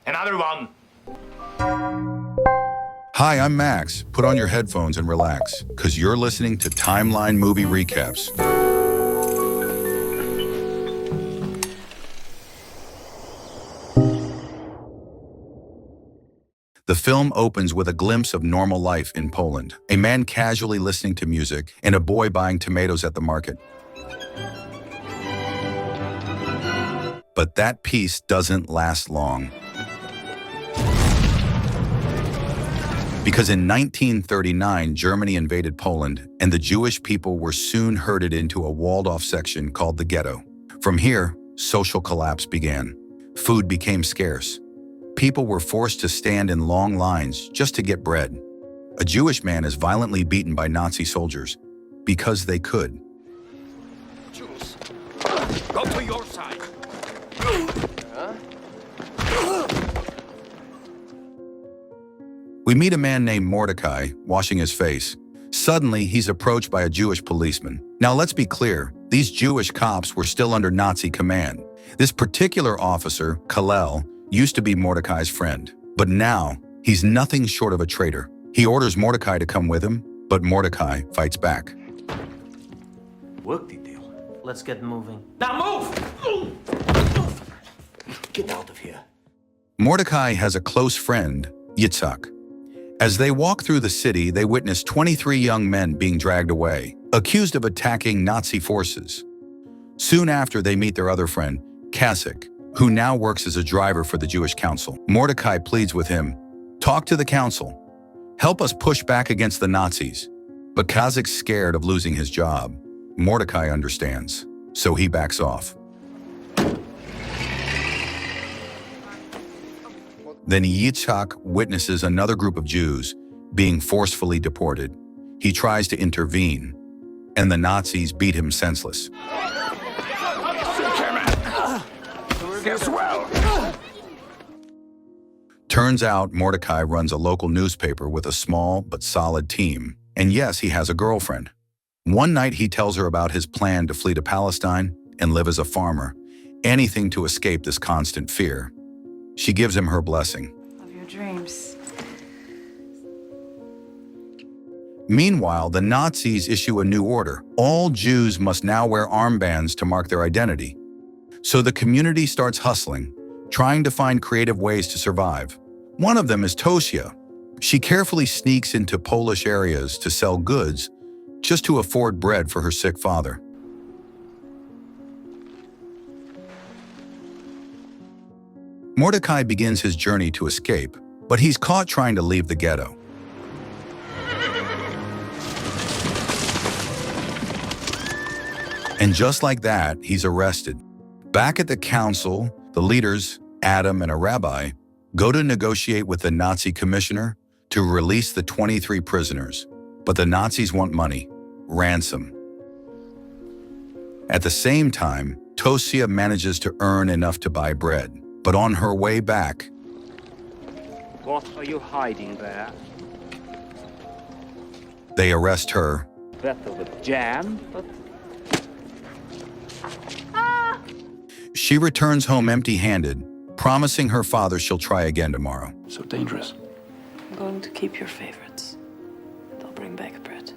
Another one. Hi, I'm Max. Put on your headphones and relax, because you're listening to Timeline Movie Recaps. The film opens with a glimpse of normal life in Poland. A man casually listening to music and a boy buying tomatoes at the market. But that peace doesn't last long. Because in 1939, Germany invaded Poland, and the Jewish people were soon herded into a walled-off section called the ghetto. From here, social collapse began. Food became scarce. People were forced to stand in long lines just to get bread. A Jewish man is violently beaten by Nazi soldiers because they could. Jews, go to your side. We meet a man named Mordechai washing his face. Suddenly, he's approached by a Jewish policeman. Now, let's be clear. These Jewish cops were still under Nazi command. This particular officer, Kalel, used to be Mordechai's friend. But now, he's nothing short of a traitor. He orders Mordechai to come with him, but Mordechai fights back. Work detail. Let's get moving. Now move! Get out of here. Mordechai has a close friend, Yitzhak. As they walk through the city, they witness 23 young men being dragged away, accused of attacking Nazi forces. Soon after, they meet their other friend, Kazik, who now works as a driver for the Jewish council. Mordechai pleads with him, "Talk to the council. Help us push back against the Nazis." But Kazik's scared of losing his job. Mordechai understands, so he backs off. Then Yitzhak witnesses another group of Jews being forcefully deported. He tries to intervene, and the Nazis beat him senseless. Guess well. Turns out Mordechai runs a local newspaper with a small but solid team. And yes, he has a girlfriend. One night he tells her about his plan to flee to Palestine and live as a farmer, anything to escape this constant fear. She gives him her blessing. Of your dreams. Meanwhile, the Nazis issue a new order. All Jews must now wear armbands to mark their identity. So the community starts hustling, trying to find creative ways to survive. One of them is Tosia. She carefully sneaks into Polish areas to sell goods just to afford bread for her sick father. Mordechai begins his journey to escape, but he's caught trying to leave the ghetto. And just like that, he's arrested. Back at the council, the leaders, Adam and a rabbi, go to negotiate with the Nazi commissioner to release the 23 prisoners. But the Nazis want money, ransom. At the same time, Tosia manages to earn enough to buy bread. But on her way back, What are you hiding there? they arrest her. Better with jam, but She returns home empty-handed, promising her father she'll try again tomorrow. So dangerous. I'm going to keep your favorites. And I'll bring back bread.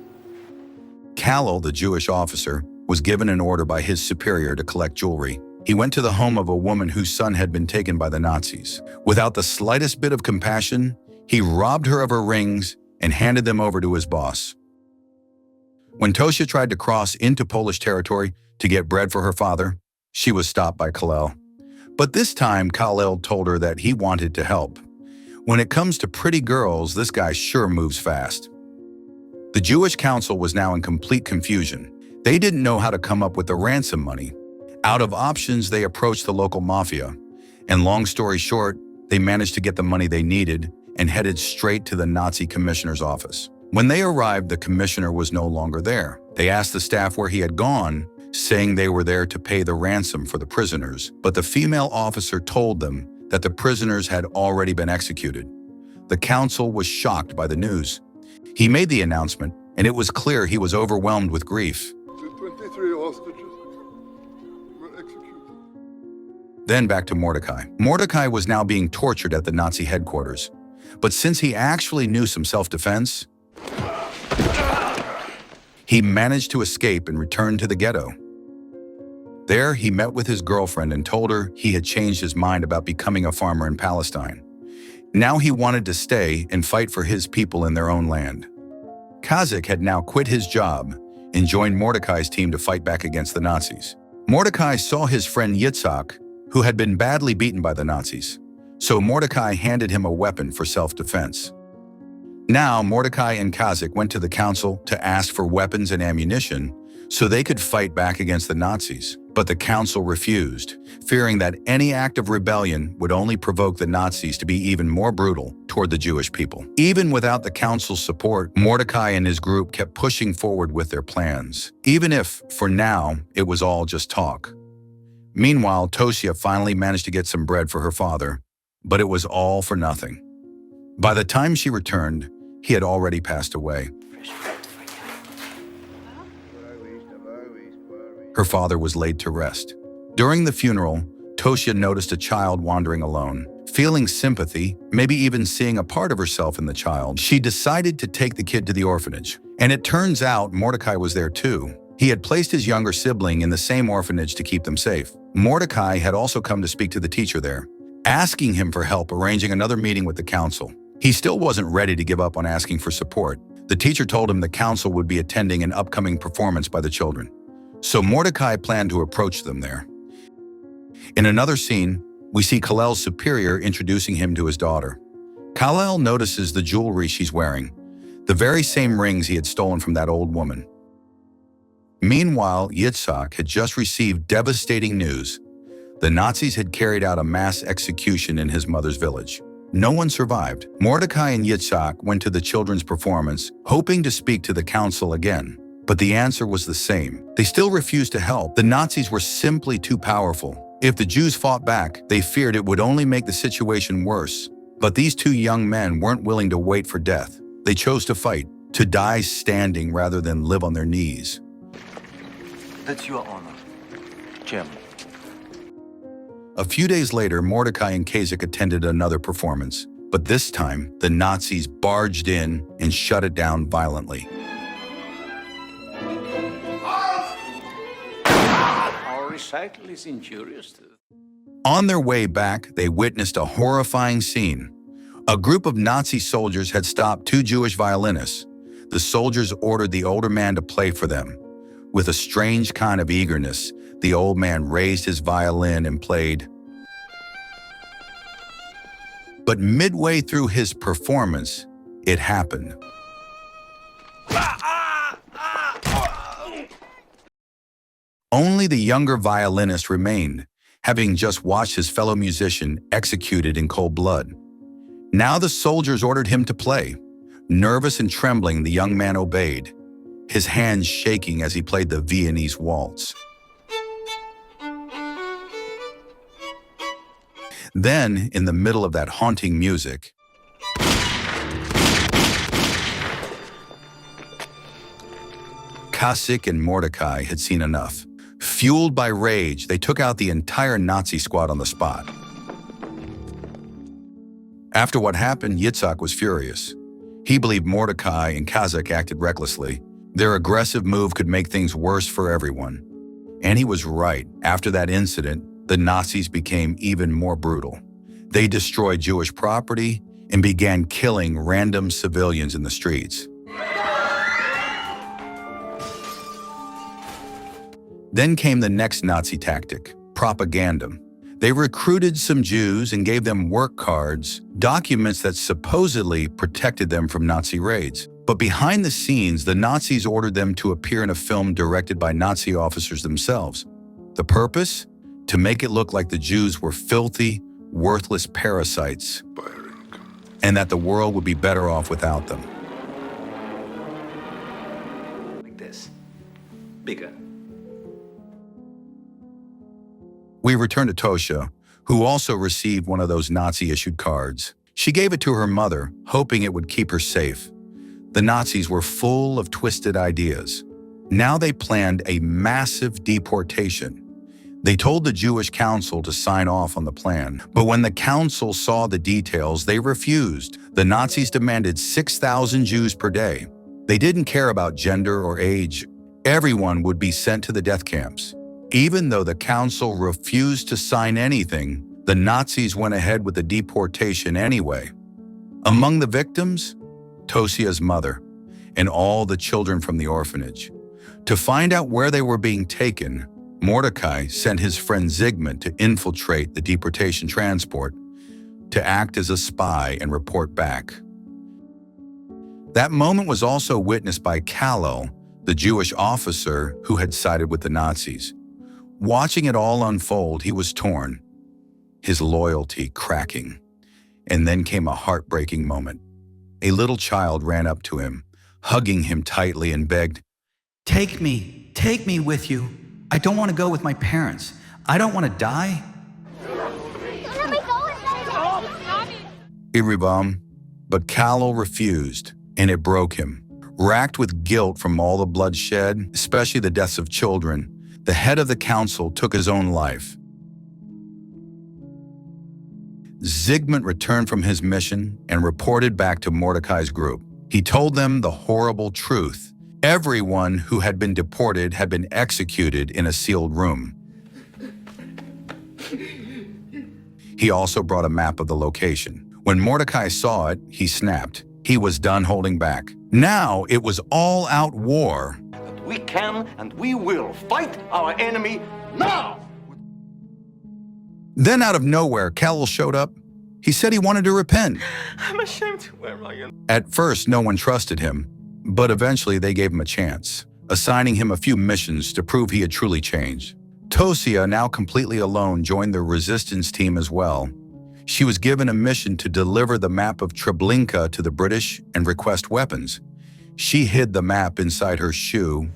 Kalel, the Jewish officer, was given an order by his superior to collect jewelry. He went to the home of a woman whose son had been taken by the Nazis. Without the slightest bit of compassion, he robbed her of her rings and handed them over to his boss. When Tosia tried to cross into Polish territory to get bread for her father, she was stopped by Kalel. But this time, Kalel told her that he wanted to help. When it comes to pretty girls, this guy sure moves fast. The Jewish council was now in complete confusion. They didn't know how to come up with the ransom money. Out of options, they approached the local mafia. And long story short, they managed to get the money they needed and headed straight to the Nazi commissioner's office. When they arrived, the commissioner was no longer there. They asked the staff where he had gone, saying they were there to pay the ransom for the prisoners. But the female officer told them that the prisoners had already been executed. The council was shocked by the news. He made the announcement, and it was clear he was overwhelmed with grief. The 23 hostages were executed. Then back to Mordechai. Mordechai was now being tortured at the Nazi headquarters. But since he actually knew some self-defense, he managed to escape and return to the ghetto. There, he met with his girlfriend and told her he had changed his mind about becoming a farmer in Palestine. Now he wanted to stay and fight for his people in their own land. Kazik had now quit his job and joined Mordechai's team to fight back against the Nazis. Mordechai saw his friend Yitzhak, who had been badly beaten by the Nazis, so Mordechai handed him a weapon for self-defense. Now, Mordechai and Kazik went to the council to ask for weapons and ammunition so they could fight back against the Nazis. But the council refused, fearing that any act of rebellion would only provoke the Nazis to be even more brutal toward the Jewish people. Even without the council's support, Mordechai and his group kept pushing forward with their plans, even if, for now, it was all just talk. Meanwhile, Tosia finally managed to get some bread for her father, but it was all for nothing. By the time she returned, he had already passed away. Her father was laid to rest. During the funeral, Tosia noticed a child wandering alone. Feeling sympathy, maybe even seeing a part of herself in the child, she decided to take the kid to the orphanage. And it turns out Mordechai was there too. He had placed his younger sibling in the same orphanage to keep them safe. Mordechai had also come to speak to the teacher there, asking him for help arranging another meeting with the council. He still wasn't ready to give up on asking for support. The teacher told him the council would be attending an upcoming performance by the children. So Mordechai planned to approach them there. In another scene, we see Kalel's superior introducing him to his daughter. Kalel notices the jewelry she's wearing, the very same rings he had stolen from that old woman. Meanwhile, Yitzhak had just received devastating news. The Nazis had carried out a mass execution in his mother's village. No one survived. Mordechai and Yitzhak went to the children's performance, hoping to speak to the council again. But the answer was the same. They still refused to help. The Nazis were simply too powerful. If the Jews fought back, they feared it would only make the situation worse. But these two young men weren't willing to wait for death. They chose to fight, to die standing rather than live on their knees. That's your honor, Chairman. A few days later, Mordechai and Kazik attended another performance. But this time, the Nazis barged in and shut it down violently. Recital is injurious to... On their way back, they witnessed a horrifying scene. A group of Nazi soldiers had stopped two Jewish violinists. The soldiers ordered the older man to play for them. With a strange kind of eagerness, the old man raised his violin and played. But midway through his performance, it happened. Only the younger violinist remained, having just watched his fellow musician executed in cold blood. Now the soldiers ordered him to play. Nervous and trembling, the young man obeyed, his hands shaking as he played the Viennese waltz. Then, in the middle of that haunting music, Kazik and Mordechai had seen enough. Fueled by rage, they took out the entire Nazi squad on the spot. After what happened, Yitzhak was furious. He believed Mordechai and Kazik acted recklessly. Their aggressive move could make things worse for everyone. And he was right. After that incident, the Nazis became even more brutal. They destroyed Jewish property and began killing random civilians in the streets. Then came the next Nazi tactic, propaganda. They recruited some Jews and gave them work cards, documents that supposedly protected them from Nazi raids. But behind the scenes, the Nazis ordered them to appear in a film directed by Nazi officers themselves. The purpose? To make it look like the Jews were filthy, worthless parasites, and that the world would be better off without them. Like this. Bigger. We returned to Tosia, who also received one of those Nazi-issued cards. She gave it to her mother, hoping it would keep her safe. The Nazis were full of twisted ideas. Now they planned a massive deportation. They told the Jewish council to sign off on the plan, but when the council saw the details, they refused. The Nazis demanded 6,000 Jews per day. They didn't care about gender or age. Everyone would be sent to the death camps. Even though the council refused to sign anything, the Nazis went ahead with the deportation anyway. Among the victims, Tosia's mother and all the children from the orphanage. To find out where they were being taken, Mordechai sent his friend Zygmunt to infiltrate the deportation transport, to act as a spy and report back. That moment was also witnessed by Kallel, the Jewish officer who had sided with the Nazis. Watching it all unfold, he was torn, his loyalty cracking. And then came a heartbreaking moment. A little child ran up to him, hugging him tightly and begged, take me with you. I don't want to go with my parents. I don't want to die. Iribam, but Kallel refused, and it broke him. Racked with guilt from all the blood shed, especially the deaths of children, the head of the council took his own life. Zygmunt returned from his mission and reported back to Mordechai's group. He told them the horrible truth. Everyone who had been deported had been executed in a sealed room. He also brought a map of the location. When Mordechai saw it, he snapped. He was done holding back. Now it was all-out war. But we can and we will fight our enemy now! Then out of nowhere, Kallel showed up. He said he wanted to repent. I'm ashamed to wear my uniform. At first, no one trusted him, but eventually they gave him a chance, assigning him a few missions to prove he had truly changed. Tosia, now completely alone, joined the resistance team as well. She was given a mission to deliver the map of Treblinka to the British and request weapons. She hid the map inside her shoe.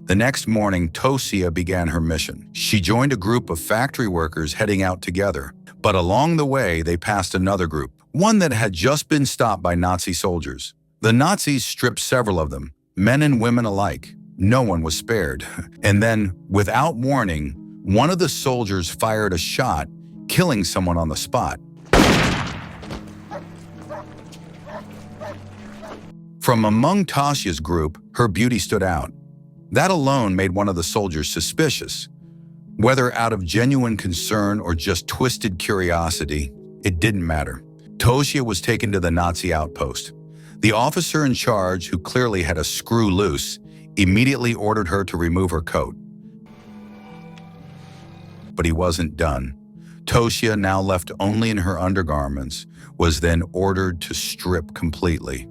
The next morning, Tosia began her mission. She joined a group of factory workers heading out together, but along the way, they passed another group, one that had just been stopped by Nazi soldiers. The Nazis stripped several of them, men and women alike. No one was spared. And then, without warning, one of the soldiers fired a shot, killing someone on the spot. From among Tosia's group, her beauty stood out. That alone made one of the soldiers suspicious. Whether out of genuine concern or just twisted curiosity, it didn't matter. Tosia was taken to the Nazi outpost. The officer in charge, who clearly had a screw loose, immediately ordered her to remove her coat. But he wasn't done. Tosia, now left only in her undergarments, was then ordered to strip completely.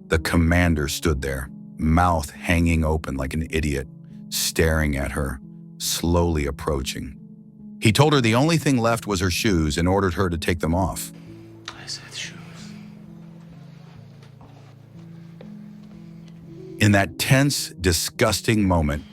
The commander stood there, mouth hanging open like an idiot, staring at her, slowly approaching. He told her the only thing left was her shoes and ordered her to take them off. I said shoes. In that tense, disgusting moment,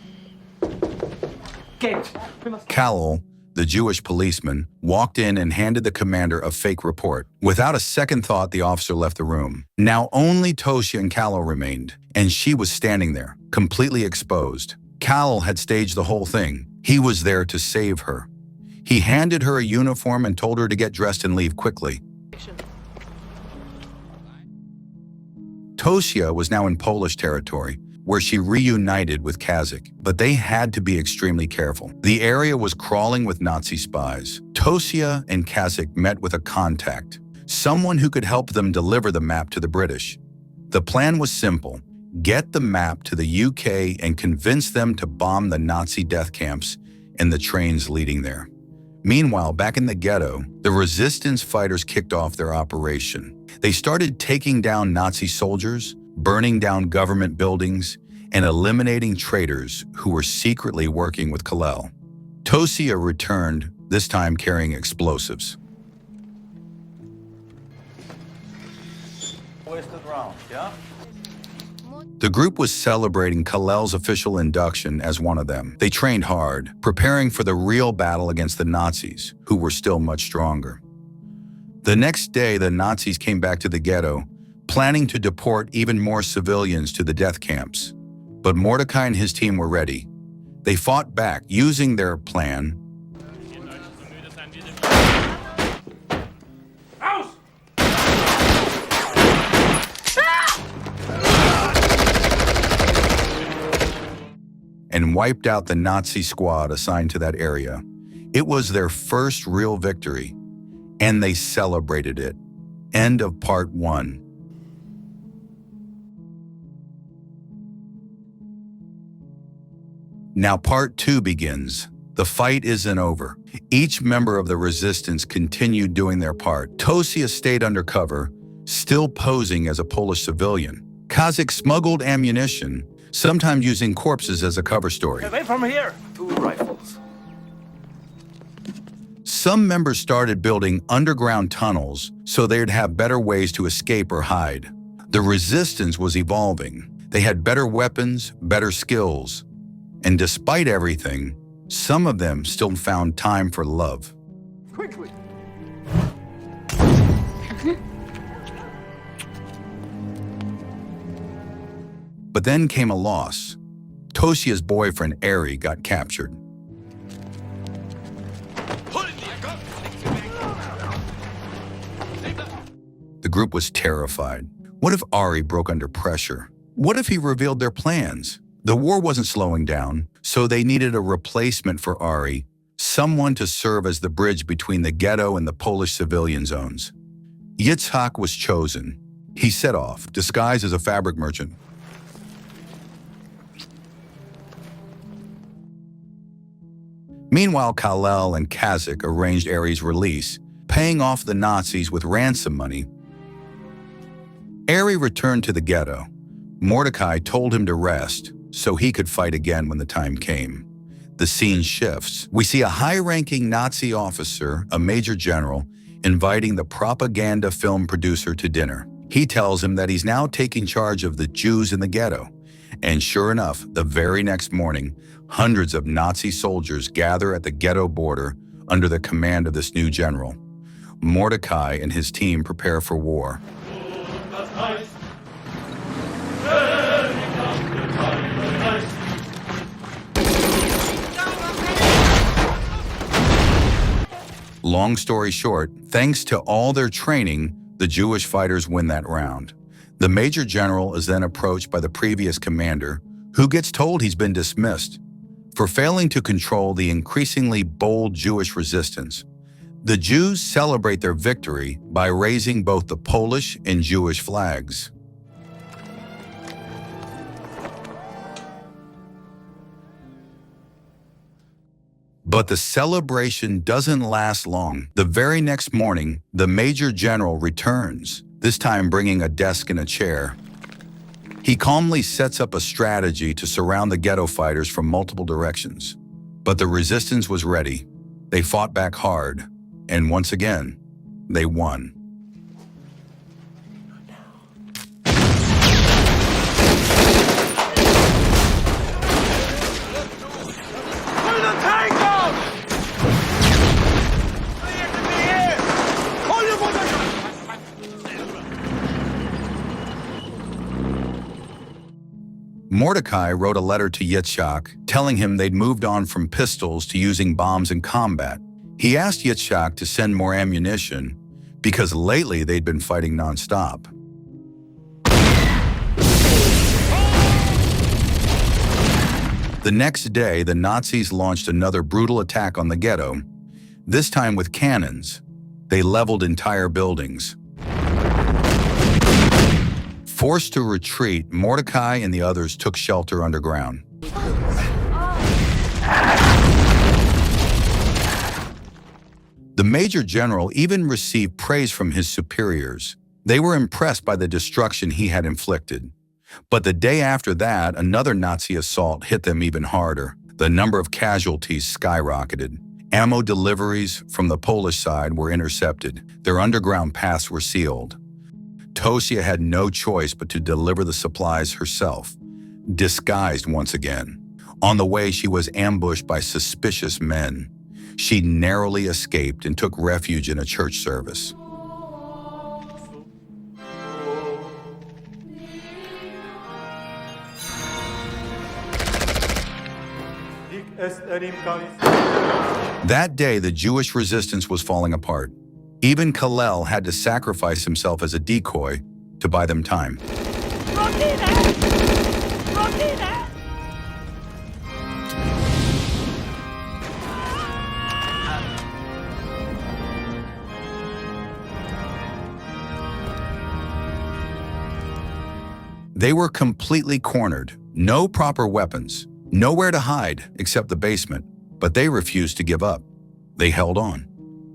Kallel, the Jewish policeman, walked in and handed the commander a fake report. Without a second thought, the officer left the room. Now only Tosia and Kallel remained, and she was standing there, completely exposed. Kallel had staged the whole thing. He was there to save her. He handed her a uniform and told her to get dressed and leave quickly. Tosia was now in Polish territory, where she reunited with Kazik, but they had to be extremely careful. The area was crawling with Nazi spies. Tosia and Kazik met with a contact, someone who could help them deliver the map to the British. The plan was simple: get the map to the UK and convince them to bomb the Nazi death camps and the trains leading there. Meanwhile, back in the ghetto, the resistance fighters kicked off their operation. They started taking down Nazi soldiers, burning down government buildings, and eliminating traitors who were secretly working with Kallel. Tosia returned, this time carrying explosives. The group was celebrating Kalel's official induction as one of them. They trained hard, preparing for the real battle against the Nazis, who were still much stronger. The next day, the Nazis came back to the ghetto, planning to deport even more civilians to the death camps. But Mordechai and his team were ready. They fought back, using their plan and wiped out the Nazi squad assigned to that area. It was their first real victory, and they celebrated it. End of part 1. Now part 2 begins. The fight isn't over. Each member of the resistance continued doing their part. Tosia stayed undercover, still posing as a Polish civilian. Kazik smuggled ammunition, sometimes using corpses as a cover story. Away from here! 2 rifles. Some members started building underground tunnels so they'd have better ways to escape or hide. The resistance was evolving. They had better weapons, better skills. And despite everything, some of them still found time for love. Quickly! But then came a loss. Tosia's boyfriend, Ari, got captured. The group was terrified. What if Ari broke under pressure? What if he revealed their plans? The war wasn't slowing down, so they needed a replacement for Ari, someone to serve as the bridge between the ghetto and the Polish civilian zones. Yitzhak was chosen. He set off, disguised as a fabric merchant. Meanwhile, Kalel and Kazik arranged Ari's release, paying off the Nazis with ransom money. Ari returned to the ghetto. Mordechai told him to rest so he could fight again when the time came. The scene shifts. We see a high-ranking Nazi officer, a major general, inviting the propaganda film producer to dinner. He tells him that he's now taking charge of the Jews in the ghetto. And sure enough, the very next morning, hundreds of Nazi soldiers gather at the ghetto border under the command of this new general. Mordechai and his team prepare for war. Long story short, thanks to all their training, the Jewish fighters win that round. The major general is then approached by the previous commander, who gets told he's been dismissed for failing to control the increasingly bold Jewish resistance. The Jews celebrate their victory by raising both the Polish and Jewish flags. But the celebration doesn't last long. The very next morning, the major general returns, this time bringing a desk and a chair. He calmly sets up a strategy to surround the ghetto fighters from multiple directions. But the resistance was ready. They fought back hard, and once again, they won. Mordechai wrote a letter to Yitzhak telling him they'd moved on from pistols to using bombs in combat. He asked Yitzhak to send more ammunition because lately they'd been fighting nonstop. The next day, the Nazis launched another brutal attack on the ghetto, this time with cannons. They leveled entire buildings. Forced to retreat, Mordechai and the others took shelter underground. The major general even received praise from his superiors. They were impressed by the destruction he had inflicted. But the day after that, another Nazi assault hit them even harder. The number of casualties skyrocketed. Ammo deliveries from the Polish side were intercepted. Their underground paths were sealed. Tosia had no choice but to deliver the supplies herself, disguised once again. On the way, she was ambushed by suspicious men. She narrowly escaped and took refuge in a church service. That day, the Jewish resistance was falling apart. Even Kalel had to sacrifice himself as a decoy to buy them time. They were completely cornered, no proper weapons, nowhere to hide except the basement, but they refused to give up. They held on.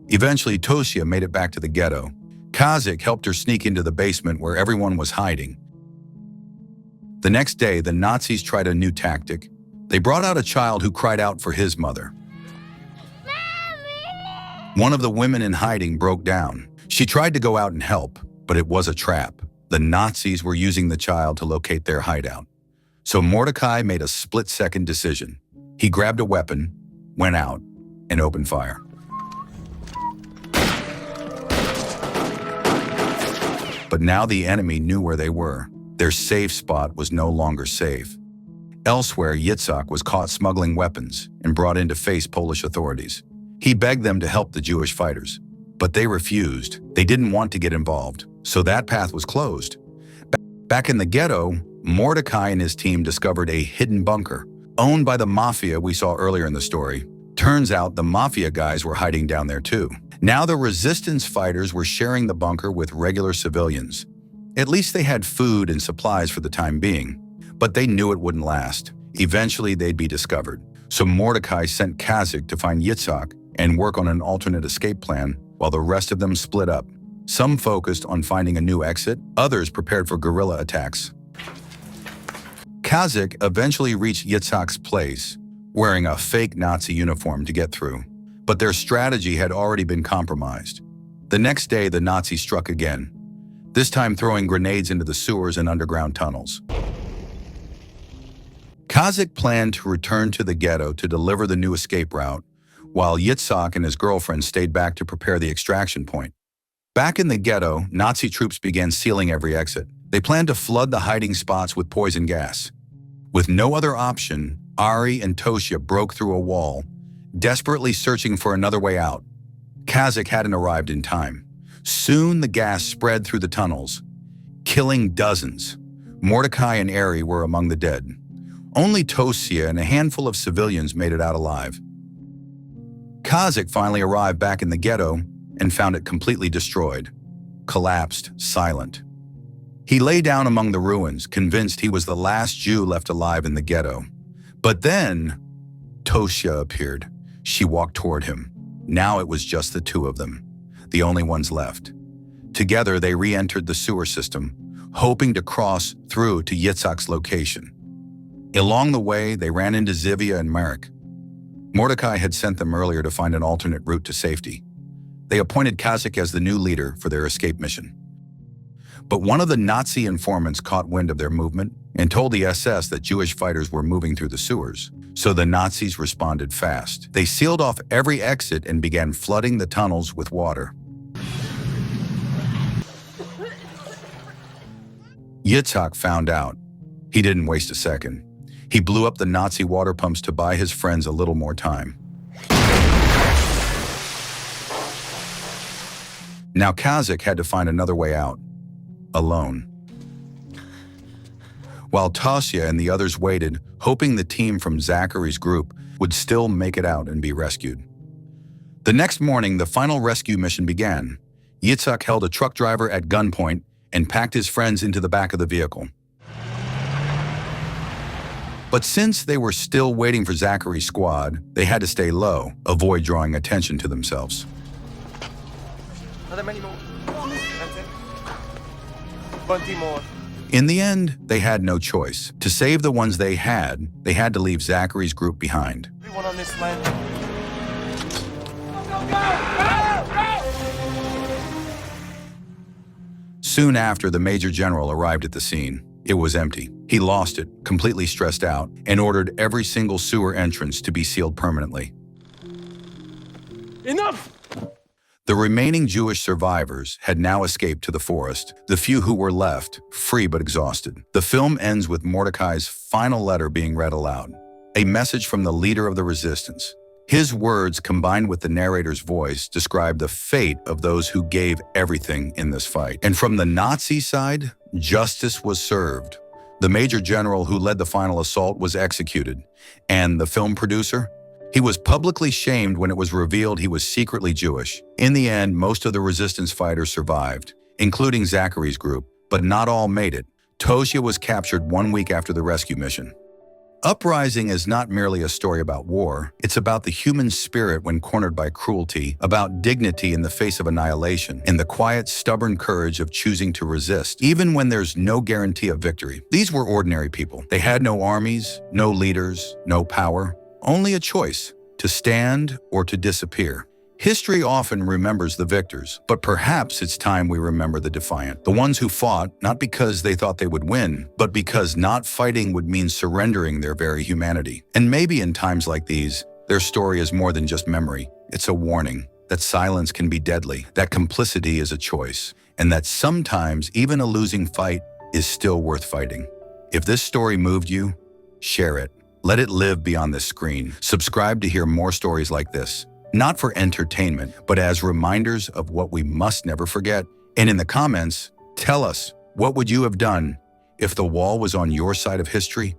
Eventually, Tosia made it back to the ghetto. Kazik helped her sneak into the basement where everyone was hiding. The next day, the Nazis tried a new tactic. They brought out a child who cried out for his mother. Mommy! One of the women in hiding broke down. She tried to go out and help, but it was a trap. The Nazis were using the child to locate their hideout. So Mordechai made a split-second decision. He grabbed a weapon, went out, and opened fire. But now the enemy knew where they were. Their safe spot was no longer safe. Elsewhere, Yitzhak was caught smuggling weapons and brought in to face Polish authorities. He begged them to help the Jewish fighters, but they refused. They didn't want to get involved, so that path was closed. Back in the ghetto, Mordechai and his team discovered a hidden bunker, owned by the mafia we saw earlier in the story. Turns out the mafia guys were hiding down there too. Now the resistance fighters were sharing the bunker with regular civilians. At least they had food and supplies for the time being, but they knew it wouldn't last. Eventually they'd be discovered. So Mordechai sent Kazik to find Yitzhak and work on an alternate escape plan while the rest of them split up. Some focused on finding a new exit, others prepared for guerrilla attacks. Kazik eventually reached Yitzhak's place, wearing a fake Nazi uniform to get through. But their strategy had already been compromised. The next day, the Nazis struck again, this time throwing grenades into the sewers and underground tunnels. Kazik planned to return to the ghetto to deliver the new escape route, while Yitzhak and his girlfriend stayed back to prepare the extraction point. Back in the ghetto, Nazi troops began sealing every exit. They planned to flood the hiding spots with poison gas. With no other option, Ari and Tosia broke through a wall, desperately searching for another way out. Kazik hadn't arrived in time. Soon the gas spread through the tunnels, killing dozens. Mordechai and Ari were among the dead. Only Tosia and a handful of civilians made it out alive. Kazik finally arrived back in the ghetto and found it completely destroyed, collapsed, silent. He lay down among the ruins, convinced he was the last Jew left alive in the ghetto. But then, Tosia appeared. She walked toward him. Now it was just the two of them, the only ones left. Together, they re-entered the sewer system, hoping to cross through to Yitzhak's location. Along the way, they ran into Zivia and Marek. Mordechai had sent them earlier to find an alternate route to safety. They appointed Kazik as the new leader for their escape mission. But one of the Nazi informants caught wind of their movement and told the SS that Jewish fighters were moving through the sewers. So the Nazis responded fast. They sealed off every exit and began flooding the tunnels with water. Yitzhak found out. He didn't waste a second. He blew up the Nazi water pumps to buy his friends a little more time. Now Kazik had to find another way out, alone. While Tosia and the others waited, hoping the team from Zachary's group would still make it out and be rescued. The next morning, the final rescue mission began. Yitzhak held a truck driver at gunpoint and packed his friends into the back of the vehicle. But since they were still waiting for Zachary's squad, they had to stay low, avoid drawing attention to themselves. Are there many more? That's it. 20 more. In the end, they had no choice. To save the ones they had to leave Zachary's group behind. Everyone on this land. Soon after, the Major General arrived at the scene. It was empty. He lost it, completely stressed out, and ordered every single sewer entrance to be sealed permanently. Enough! The remaining Jewish survivors had now escaped to the forest, the few who were left, free but exhausted. The film ends with Mordechai's final letter being read aloud, a message from the leader of the resistance. His words, combined with the narrator's voice, describe the fate of those who gave everything in this fight. And from the Nazi side, justice was served. The Major General who led the final assault was executed, and the film producer? He was publicly shamed when it was revealed he was secretly Jewish. In the end, most of the resistance fighters survived, including Zachary's group, but not all made it. Tosia was captured 1 week after the rescue mission. Uprising is not merely a story about war. It's about the human spirit when cornered by cruelty, about dignity in the face of annihilation, and the quiet, stubborn courage of choosing to resist, even when there's no guarantee of victory. These were ordinary people. They had no armies, no leaders, no power. Only a choice, to stand or to disappear. History often remembers the victors, but perhaps it's time we remember the defiant. The ones who fought, not because they thought they would win, but because not fighting would mean surrendering their very humanity. And maybe in times like these, their story is more than just memory. It's a warning that silence can be deadly, that complicity is a choice, and that sometimes even a losing fight is still worth fighting. If this story moved you, share it. Let it live beyond this screen. Subscribe to hear more stories like this, not for entertainment, but as reminders of what we must never forget. And in the comments, tell us, what would you have done if the wall was on your side of history?